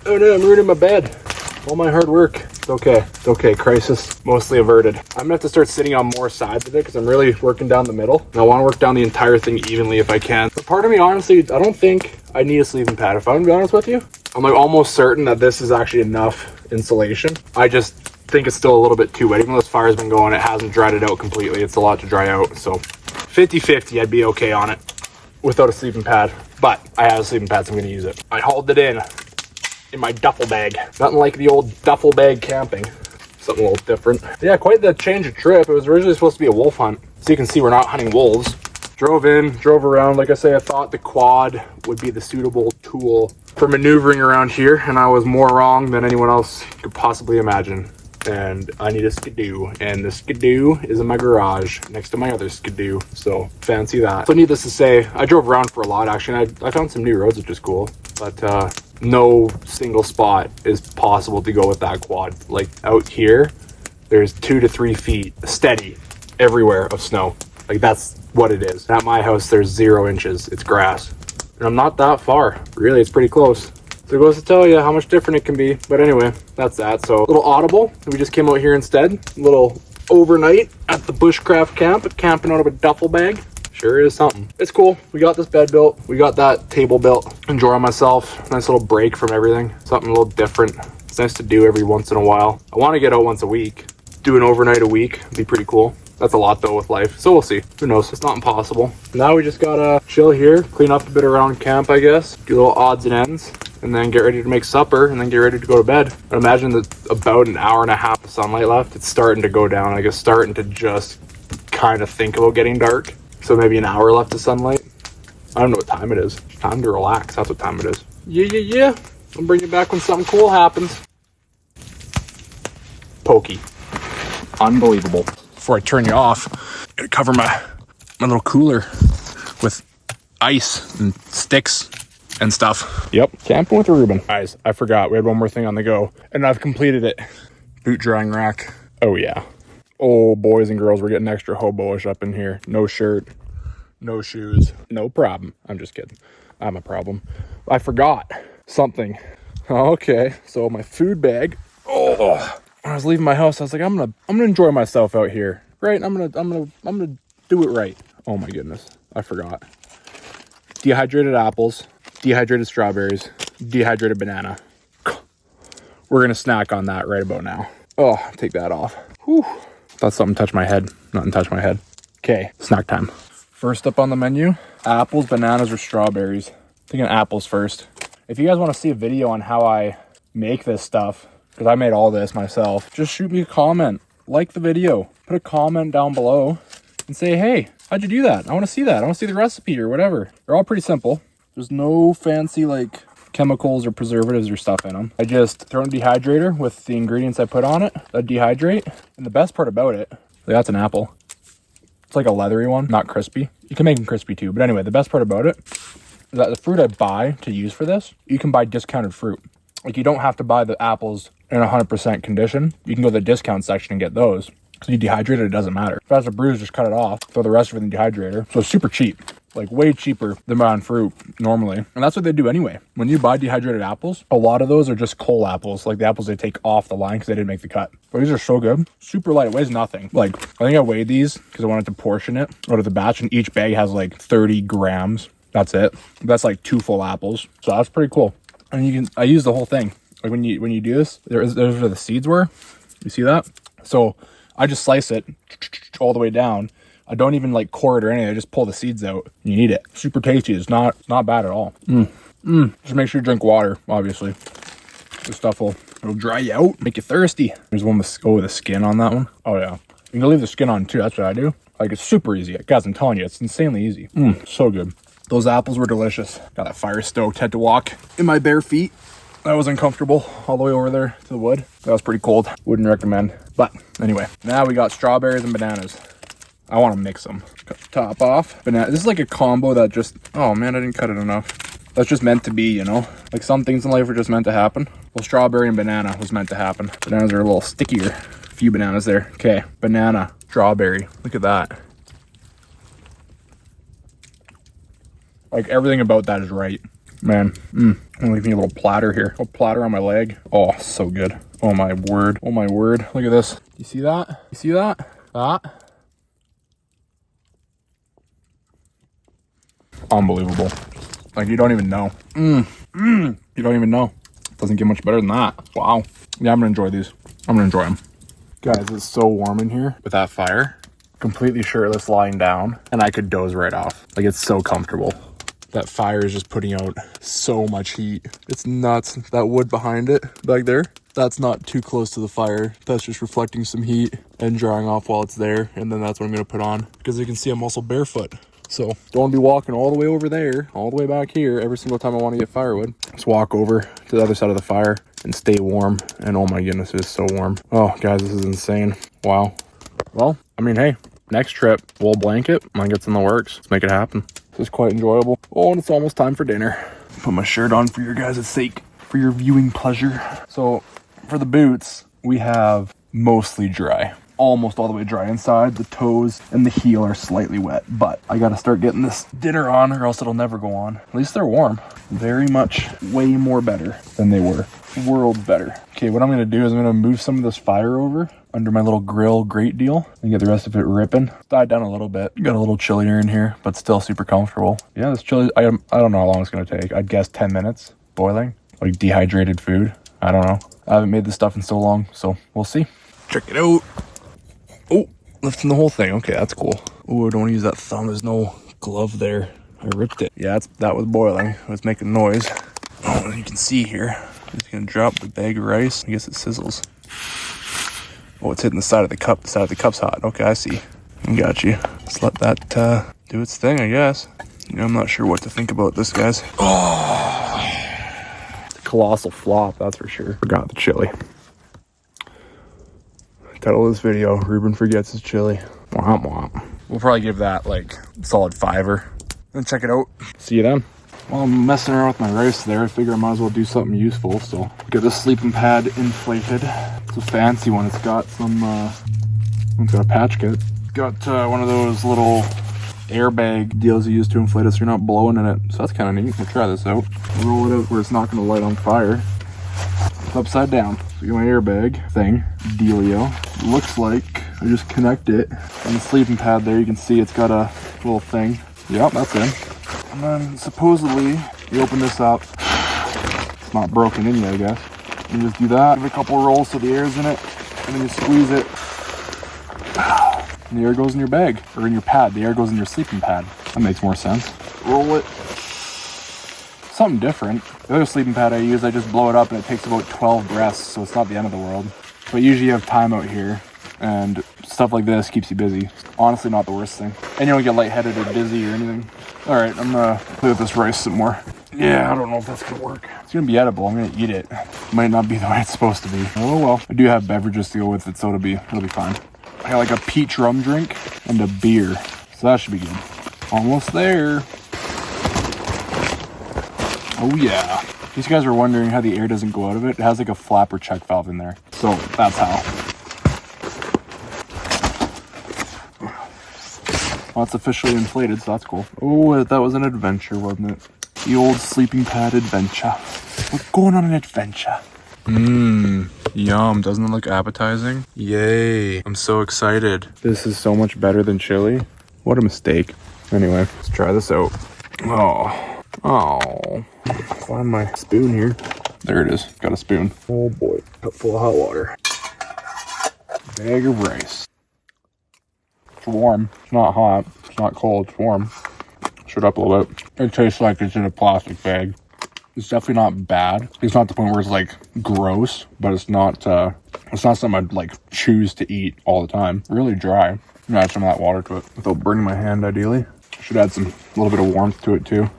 Oh no, I'm ruining my bed. All my hard work. It's okay. It's okay. Crisis mostly averted. I'm gonna have to start sitting on more sides of it because I'm really working down the middle. And I want to work down the entire thing evenly if I can. But part of me, honestly, I don't think I need a sleeping pad. If I'm gonna be honest with you, I'm like almost certain that this is actually enough insulation. I just think it's still a little bit too wet. Even though this fire's been going, it hasn't dried it out completely. It's a lot to dry out. So 50-50, I'd be okay on it without a sleeping pad. But I have a sleeping pad, so I'm gonna use it. I hauled it in my duffel bag. Nothing like the old duffel bag camping. Something a little different. Yeah, quite the change of trip. It was originally supposed to be a wolf hunt. So you can see we're not hunting wolves. Drove around. Like I say, I thought the quad would be the suitable tool for maneuvering around here, and I was more wrong than anyone else could possibly imagine. And I need a skidoo, and the skidoo is in my garage next to my other skidoo, so fancy that. So needless to say, I drove around for a lot actually, and I found some new roads, which is cool, but no single spot is possible to go with that quad. Like out here, there's 2 to 3 feet steady everywhere of snow. Like that's what it is. At my house, there's 0 inches. It's grass. And I'm not that far. Really, it's pretty close. So it goes to tell you how much different it can be. But anyway, that's that. So a little audible. We just came out here instead. A little overnight at the Bushcraft camp, camping out of a duffel bag. Sure is something. It's cool. We got this bed built. We got that table built. Enjoying myself. Nice little break from everything. Something a little different. It's nice to do every once in a while. I want to get out once a week. Do an overnight a week. It'd be pretty cool. That's a lot though with life. So we'll see. Who knows? It's not impossible. Now we just gotta chill here, clean up a bit around camp, I guess. Do little odds and ends. And then get ready to make supper and then get ready to go to bed. I imagine that about an hour and a half of sunlight left. It's starting to go down. I guess starting to just kind of think about getting dark. So maybe an hour left of sunlight. I don't know what time it is. Time to relax. That's what time it is. Yeah. I'll bring you back when something cool happens. Pokey. Unbelievable. Before I turn you off, I'm gonna cover my little cooler with ice and sticks and stuff. Yep, camping with Ruben. Guys, I forgot. We had one more thing on the go, and I've completed it. Boot drying rack. Oh yeah. Oh, boys and girls, we're getting extra hobo-ish up in here. No shirt, no shoes, no problem. I'm just kidding. I'm a problem. I forgot something. Okay, so my food bag. Oh, when I was leaving my house, I was like, I'm gonna enjoy myself out here, right? I'm gonna do it right. Oh my goodness, I forgot. Dehydrated apples, dehydrated strawberries, dehydrated banana. We're gonna snack on that right about now. Oh, take that off. Whew. Thought something touched my head. Nothing touched my head. Okay, snack time. First up on the menu, apples, bananas, or strawberries. Thinking apples first. If you guys want to see a video on how I make this stuff, because I made all this myself, just shoot me a comment. Like the video. Put a comment down below and say, hey, how'd you do that? I want to see that. I want to see the recipe or whatever. They're all pretty simple. There's no fancy like chemicals or preservatives or stuff in them. I just throw in a dehydrator with the ingredients I put on it. I dehydrate. And the best part about it, that's an apple. It's like a leathery one, not crispy. You can make them crispy too. But anyway, the best part about it is that the fruit I buy to use for this, you can buy discounted fruit. Like, you don't have to buy the apples in 100% condition. You can go to the discount section and get those. So you dehydrate it, it doesn't matter. If it has a bruise, just cut it off. Throw the rest of it in the dehydrator. So it's super cheap. Like, way cheaper than buying fruit normally. And that's what they do anyway. When you buy dehydrated apples, a lot of those are just coal apples. Like the apples they take off the line because they didn't make the cut. But these are so good. Super light. It weighs nothing. Like, I think I weighed these because I wanted to portion it out of the batch. And each bag has like 30 grams. That's it. That's like 2 full apples. So that's pretty cool. And I use the whole thing. Like when you do this, there's where the seeds were. You see that? So I just slice it all the way down. I don't even like core it or anything. I just pull the seeds out. And you eat it. Super tasty. It's not bad at all. Just make sure you drink water, obviously. This stuff it'll dry you out, make you thirsty. There's one with the skin on that one. Oh yeah. You can leave the skin on too. That's what I do. Like, it's super easy. Guys, I'm telling you, it's insanely easy. So good. Those apples were delicious. Got that fire stoked. Had to walk in my bare feet. That was uncomfortable all the way over there to the wood. That was pretty cold. Wouldn't recommend. But anyway, now we got strawberries and bananas. I want to mix them. Cut the top off. Banana. This is like a combo that just, oh man, I didn't cut it enough. That's just meant to be, you know? Like, some things in life are just meant to happen. Well, strawberry and banana was meant to happen. Bananas are a little stickier. A few bananas there. Okay, banana, strawberry. Look at that. Like, everything about that is right. Man, I'm leaving a little platter here. A platter on my leg. Oh, so good. Oh my word. Oh my word. Look at this. You see that? You see that? That? Unbelievable. Like, you don't even know. You don't even know. Doesn't get much better than that. Wow. Yeah, I'm gonna enjoy these. I'm gonna enjoy them. Guys, it's so warm in here with that fire. Completely shirtless lying down, and I could doze right off. Like, it's so comfortable. That fire is just putting out so much heat. It's nuts. That wood behind it back there, that's not too close to the fire. That's just reflecting some heat and drying off while it's there. And then that's what I'm gonna put on, because you can see I'm also barefoot. So don't want to be walking all the way over there, all the way back here every single time I want to get firewood. Just walk over to the other side of the fire and stay warm. And oh my goodness, it's so warm. Oh guys, this is insane. Wow. Well, I mean, hey, next trip, wool blanket, I think it's in the works. Let's make it happen. This is quite enjoyable. Oh, and it's almost time for dinner. Put my shirt on for your guys' sake, for your viewing pleasure. So for the boots, we have mostly dry. Almost all the way dry inside. The toes and the heel are slightly wet, but I gotta start getting this dinner on or else it'll never go on. At least they're warm. Very much way more better than they were. World better. Okay, what I'm gonna do is I'm gonna move some of this fire over under my little grill grate deal and get the rest of it ripping. Died down a little bit. Got a little chillier in here, but still super comfortable. Yeah, this chili, I don't know how long it's gonna take. I'd guess 10 minutes boiling. Like dehydrated food. I don't know. I haven't made this stuff in so long, so we'll see. Check it out. Oh, lifting the whole thing. Okay, that's cool. Oh, I don't want to use that thumb. There's no glove there. I ripped it. Yeah, that was boiling. It was making noise. Oh, you can see here. Just gonna drop the bag of rice. I guess it sizzles. Oh, it's hitting the side of the cup. The side of the cup's hot. Okay, I see. Got you. Let's let that do its thing, I guess. Yeah, I'm not sure what to think about this, guys. Oh, colossal flop, that's for sure. Forgot the chili. Title of this video, Ruben forgets his chili. Womp womp. We'll probably give that like solid 5-er. Then check it out. See you then. While I'm messing around with my rice there, I figure I might as well do something useful. So get this sleeping pad inflated. It's a fancy one. It's got some it's got a patch kit. It's got one of those little airbag deals you use to inflate it so you're not blowing in it. So that's kind of neat. We'll try this out. Roll it out where it's not going to light on fire. It's upside down. So you get my airbag thing, dealio. Looks like I just connect it on the sleeping pad there. You can see it's got a little thing. Yep, that's in. And then supposedly you open this up. It's not broken in yet, I guess. You just do that. Give it a couple rolls so the air's in it, and then you squeeze it. And the air goes in your bag or in your pad. The air goes in your sleeping pad. That makes more sense. Roll it. Something different. The other sleeping pad I use, I just blow it up and it takes about 12 breaths, so it's not the end of the world. But usually you have time out here, and stuff like this keeps you busy. Honestly, not the worst thing. And you don't get lightheaded or dizzy or anything. All right, I'm gonna play with this rice some more. Yeah, I don't know if that's gonna work. It's gonna be edible. I'm gonna eat it. Might not be the way it's supposed to be. Oh well. I do have beverages to go with it, so it'll be fine. I got like a peach rum drink and a beer, so that should be good. Almost there. Oh yeah. These guys are wondering how the air doesn't go out of it. It has like a flapper check valve in there. So that's how. Well, it's officially inflated, so that's cool. Oh, that was an adventure, wasn't it? The old sleeping pad adventure. We're going on an adventure. Mmm, yum. Doesn't it look appetizing? Yay. I'm so excited. This is so much better than chili. What a mistake. Anyway, let's try this out. Oh. Find my spoon here. There it is. Got a spoon. Oh boy. Cup full of hot water. Bag of rice. It's warm. It's not hot. It's not cold. It's warm. Shut up a little bit. It tastes like it's in a plastic bag. It's definitely not bad. It's not the point where it's like gross, but it's not something I'd like choose to eat all the time. Really dry. I'm gonna add some of that water to it without burning my hand ideally. Should add a little bit of warmth to it too.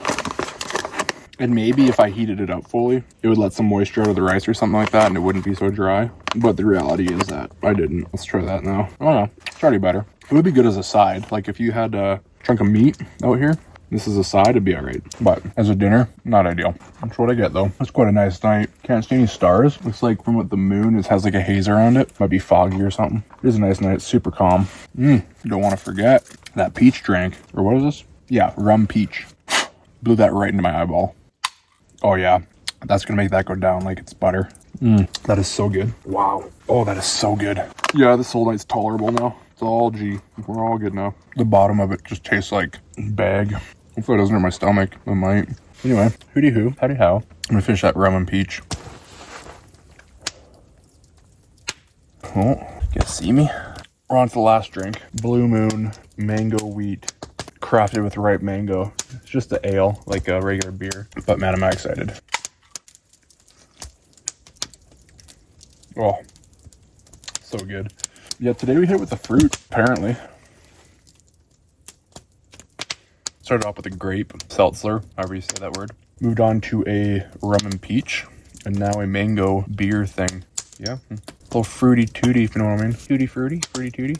And maybe if I heated it up fully, it would let some moisture out of the rice or something like that and it wouldn't be so dry. But the reality is that I didn't. Let's try that now. Oh no, it's already better. It would be good as a side. Like if you had a chunk of meat out here, this is a side, it'd be all right. But as a dinner, not ideal. That's what I get though. It's quite a nice night. Can't see any stars. Looks like from what the moon, it has like a haze around it. Might be foggy or something. It is a nice night. It's super calm. Don't want to forget that peach drink. Or what is this? Yeah, rum peach. Blew that right into my eyeball. Oh yeah, that's gonna make that go down like it's butter. That is so good. Wow. Oh, that is so good. Yeah, this whole night's tolerable now. It's all G. We're all good now. The bottom of it just tastes like bag. Hopefully it doesn't hurt my stomach. It might. Anyway, hooty hoo, howdy how. I'm gonna finish that rum and peach. Oh, you guys see me? We're on to the last drink. Blue Moon Mango Wheat. Crafted with ripe mango. It's just an ale, like a regular beer. But man, am I excited. Oh, so good. Yeah, today we hit it with the fruit, apparently. Started off with a grape seltzer, however you say that word. Moved on to a rum and peach, and now a mango beer thing. Yeah, a little fruity tooty, if you know what I mean. Fruity tooty.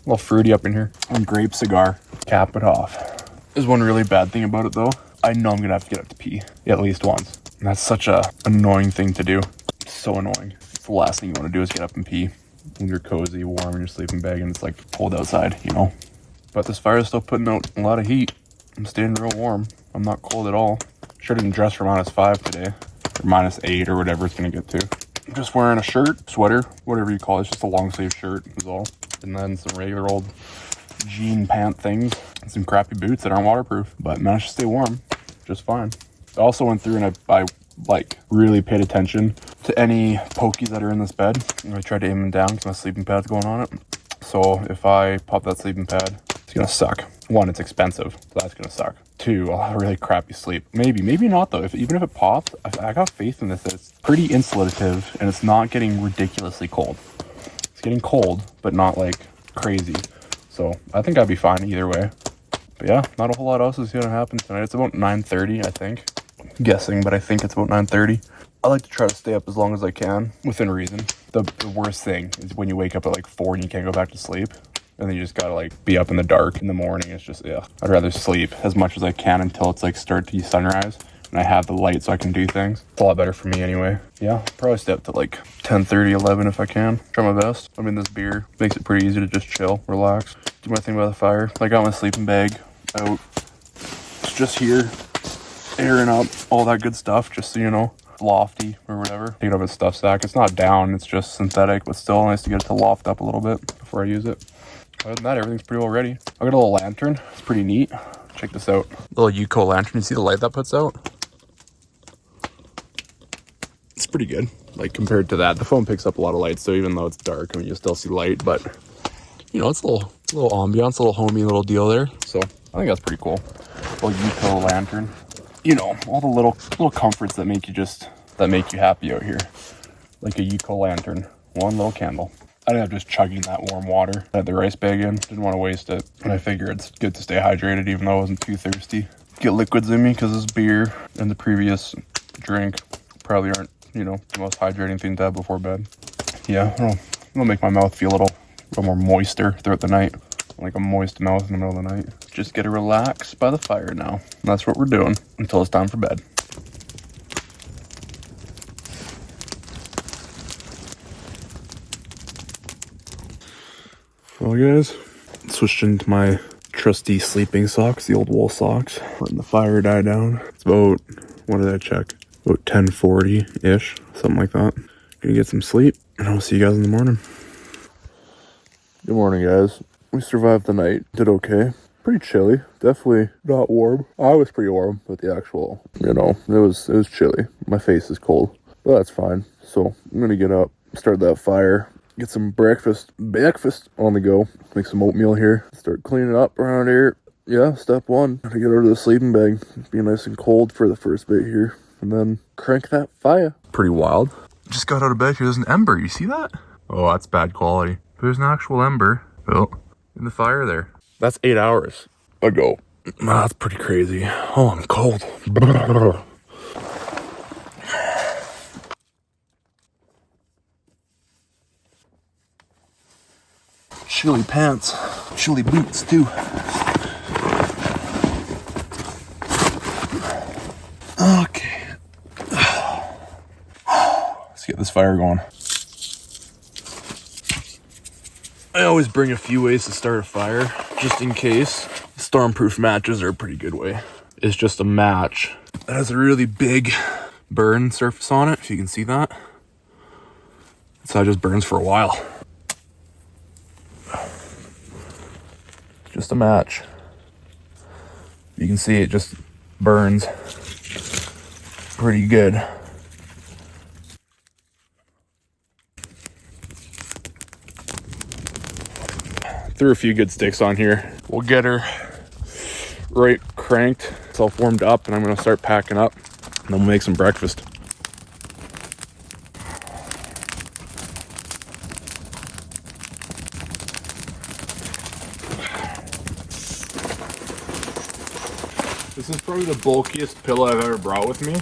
A little fruity up in here. And grape cigar. Cap it off. There's one really bad thing about it though. I know I'm gonna have to get up to pee at least once. And that's such a annoying thing to do. It's so annoying. It's the last thing you want to do is get up and pee when you're cozy, warm in your sleeping bag and it's like cold outside, you know. But this fire is still putting out a lot of heat. I'm staying real warm. I'm not cold at all. Sure didn't dress for -5 today. Or -8 or whatever it's gonna get to. I'm just wearing a shirt, sweater, whatever you call it. It's just a long sleeve shirt is all. And then some regular old jean pant things and some crappy boots that aren't waterproof, but managed to stay warm just fine. I also went through and I like really paid attention to any pokies that are in this bed. And I tried to aim them down because my sleeping pad's going on it. So if I pop that sleeping pad, it's gonna suck. One, it's expensive, so that's gonna suck. Two, I'll have a really crappy sleep. Maybe not though. Even if it pops, I got faith in this. It's pretty insulative and it's not getting ridiculously cold. It's getting cold, but not like crazy. So I think I'd be fine either way. But yeah, not a whole lot else is gonna happen tonight. It's about 9:30, I think. I'm guessing, but I think it's about 9:30. I like to try to stay up as long as I can, within reason. The worst thing is when you wake up at like 4 and you can't go back to sleep. And then you just gotta like be up in the dark in the morning. It's just, yeah. I'd rather sleep as much as I can until it's like start to sunrise. And I have the light so I can do things. It's a lot better for me anyway. Yeah, probably stay up to like 10:30, 11 if I can. Try my best. I mean, this beer makes it pretty easy to just chill, relax, do my thing by the fire. I got my sleeping bag out. It's just here, airing up, all that good stuff, just so you know. Lofty or whatever. Take it up a stuff sack. It's not down, it's just synthetic, but still nice to get it to loft up a little bit before I use it. Other than that, everything's pretty well ready. I got a little lantern. It's pretty neat. Check this out. Little Yuko lantern. You see the light that puts out? It's pretty good. Like compared to that, the phone picks up a lot of light. So even though it's dark, I mean, you still see light. But you know, it's a little ambiance, a little homey little deal there. So I think that's pretty cool. Little Yuko lantern. You know, all the little comforts that make you happy out here. Like a Yuko lantern. One little candle. I ended up just chugging that warm water. I had the rice bag in. Didn't want to waste it. And I figure it's good to stay hydrated even though I wasn't too thirsty. Get liquids in me because this beer and the previous drink probably aren't, you know, the most hydrating thing to have before bed. Yeah, it'll make my mouth feel a little more moister throughout the night. Like a moist mouth in the middle of the night. Just get to relax by the fire now. And that's what we're doing until it's time for bed. Well, guys, switched into my trusty sleeping socks, the old wool socks. Letting the fire die down. It's about, what did I check? About 10:40-ish, something like that. Gonna get some sleep, and I'll see you guys in the morning. Good morning, guys. We survived the night. Did okay. Pretty chilly. Definitely not warm. I was pretty warm, but the actual, it was chilly. My face is cold, but that's fine. So I'm gonna get up, start that fire, get some breakfast on the go. Make some oatmeal here. Start cleaning up around here. Yeah, step one. Gotta get out of the sleeping bag. Be nice and cold for the first bit here, and then crank that fire. Pretty wild. Just got out of bed. Here's an ember. You see that? Oh, that's bad quality. There's an actual ember. Oh, in the fire there. That's 8 hours ago. That's pretty crazy. Oh, I'm cold. Chilly pants. Chilly boots, too. Okay. Let's get this fire going. I always bring a few ways to start a fire, just in case. Stormproof matches are a pretty good way. It's just a match that has a really big burn surface on it, if you can see that. So it just burns for a while. Just a match. You can see it just burns pretty good. Threw a few good sticks on here. We'll get her right cranked. It's all warmed up, and I'm gonna start packing up, and then we'll make some breakfast. This is probably the bulkiest pillow I've ever brought with me,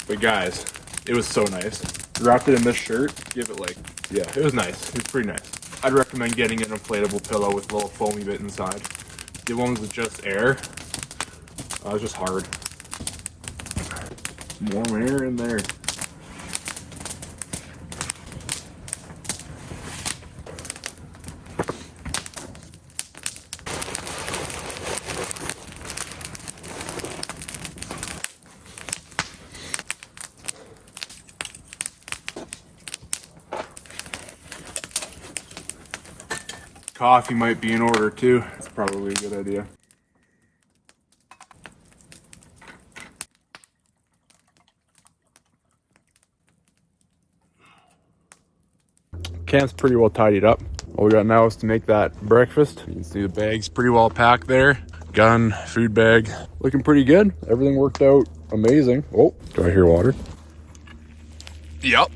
but guys, it was so nice. Wrapped it in this shirt, give it like, yeah, it was nice. It was pretty nice. I'd recommend getting an inflatable pillow with a little foamy bit inside. The ones with just air, it's just hard. Warm air in there. Coffee might be in order too. It's probably a good idea. Camp's pretty well tidied up. All we got now is to make that breakfast. You can see the bag's pretty well packed there. Gun, food bag, looking pretty good. Everything worked out amazing. Oh, do I hear water? Yep.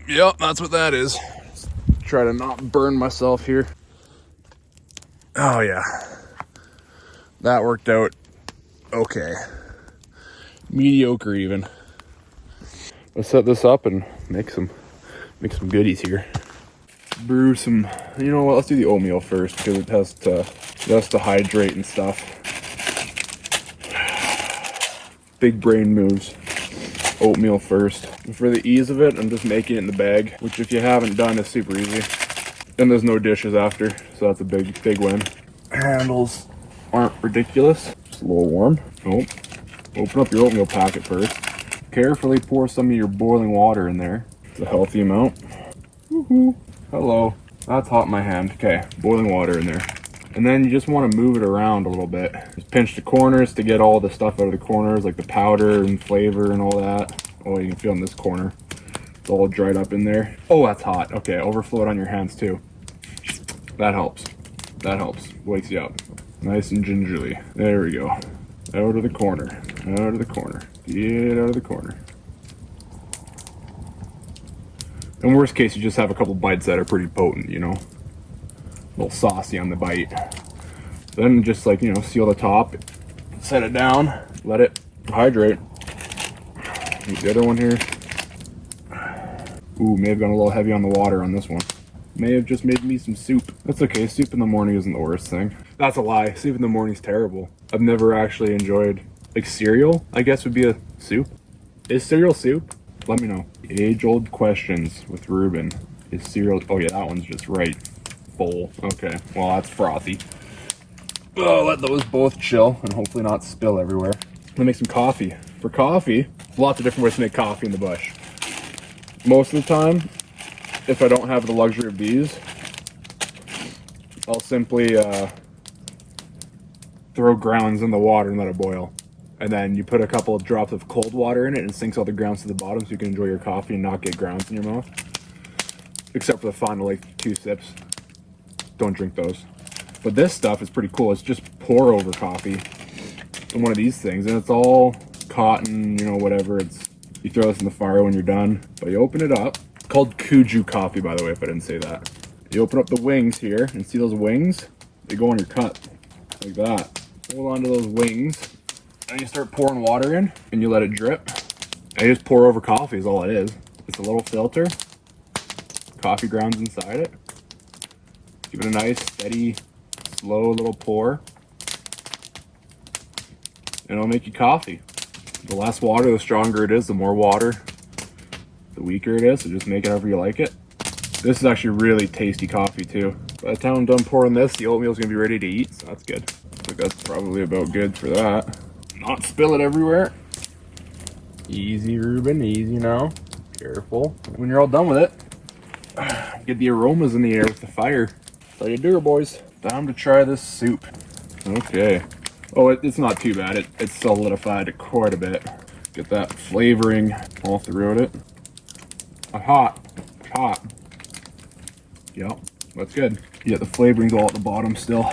Yep, that's what that is. Try to not burn myself here. Oh yeah, that worked out okay. Mediocre even. Let's set this up and make some goodies here. Brew some, you know what, let's do the oatmeal first because it has to hydrate and stuff. Big brain moves. Oatmeal first. And for the ease of it, I'm just making it in the bag, which if you haven't done is super easy. And there's no dishes after, so that's a big win. Handles aren't ridiculous, just a little warm. Oh, open up your oatmeal packet first. Carefully pour some of your boiling water in there. It's a healthy amount. Woohoo! Hello. That's hot in my hand. Okay, boiling water in there. And then you just want to move it around a little bit. Just pinch the corners to get all the stuff out of the corners, like the powder and flavor and all that. Oh, you can feel in this corner. It's all dried up in there. Oh, that's hot. Okay, overflow it on your hands too. That helps. That helps. Wakes you up. Nice and gingerly. There we go. Out of the corner. Out of the corner. Get out of the corner. In worst case, you just have a couple bites that are pretty potent, you know? A little saucy on the bite. Then just like, you know, seal the top, set it down, let it hydrate. The other one here. Ooh, may have gone a little heavy on the water on this one. May have just made me some soup. That's okay, soup in the morning isn't the worst thing. That's a lie, soup in the morning is terrible. I've never actually enjoyed, like cereal, I guess would be a soup. Is cereal soup? Let me know. Age-old questions with Ruben. Is cereal, oh yeah, that one's just right. full. Okay, well, that's frothy. Oh, let those both chill and hopefully not spill everywhere. I'm gonna make some coffee. For coffee, lots of different ways to make coffee in the bush. Most of the time, if I don't have the luxury of these, I'll simply throw grounds in the water and let it boil. And then you put a couple of drops of cold water in it and it sinks all the grounds to the bottom so you can enjoy your coffee and not get grounds in your mouth. Except for the final like 2 sips. Don't drink those. But this stuff is pretty cool. It's just pour over coffee in one of these things. And it's all cotton, you know, whatever. You throw this in the fire when you're done. But you open it up. It's called Kuju coffee, by the way, if I didn't say that. You open up the wings here and see those wings? They go on your cut. Like that. Hold on to those wings. And you start pouring water in and you let it drip. And you just pour over coffee is all it is. It's a little filter. Coffee grounds inside it. Give it a nice, steady, slow little pour. And it'll make you coffee. The less water, the stronger it is. The more water, the weaker it is. So just make it however you like it. This is actually really tasty coffee too. By the time I'm done pouring this, the oatmeal's gonna be ready to eat. So that's good. I think that's probably about good for that. Not spill it everywhere. Easy, Ruben, easy now. Careful. When you're all done with it, get the aromas in the air with the fire. That's how you do it, boys. Time to try this soup. Okay. Oh, it's not too bad. It's solidified quite a bit. Get that flavoring all throughout it. Hot. Yep, that's good. You get the flavorings all at the bottom still.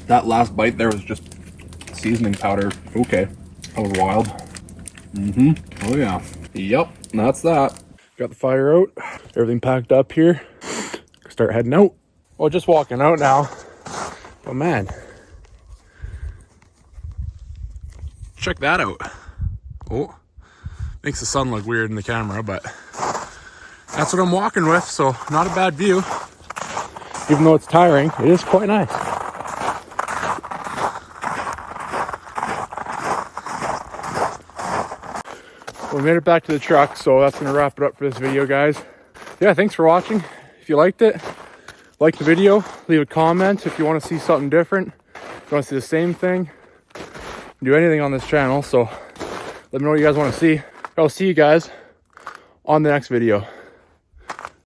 That last bite there was just seasoning powder. Okay, that was wild. Oh yeah. Yep, that's that. Got the fire out. Everything packed up here. Start heading out. Well, just walking out now. Oh man. Check that out. Oh, makes the sun look weird in the camera, but that's what I'm walking with, so not a bad view. Even though it's tiring, it is quite nice. We made it back to the truck, so that's going to wrap it up for this video, guys. Yeah, thanks for watching. If you liked it, like the video, leave a comment if you want to see something different. If you want to see the same thing, do anything on this channel, so let me know what you guys want to see. I'll see you guys on the next video.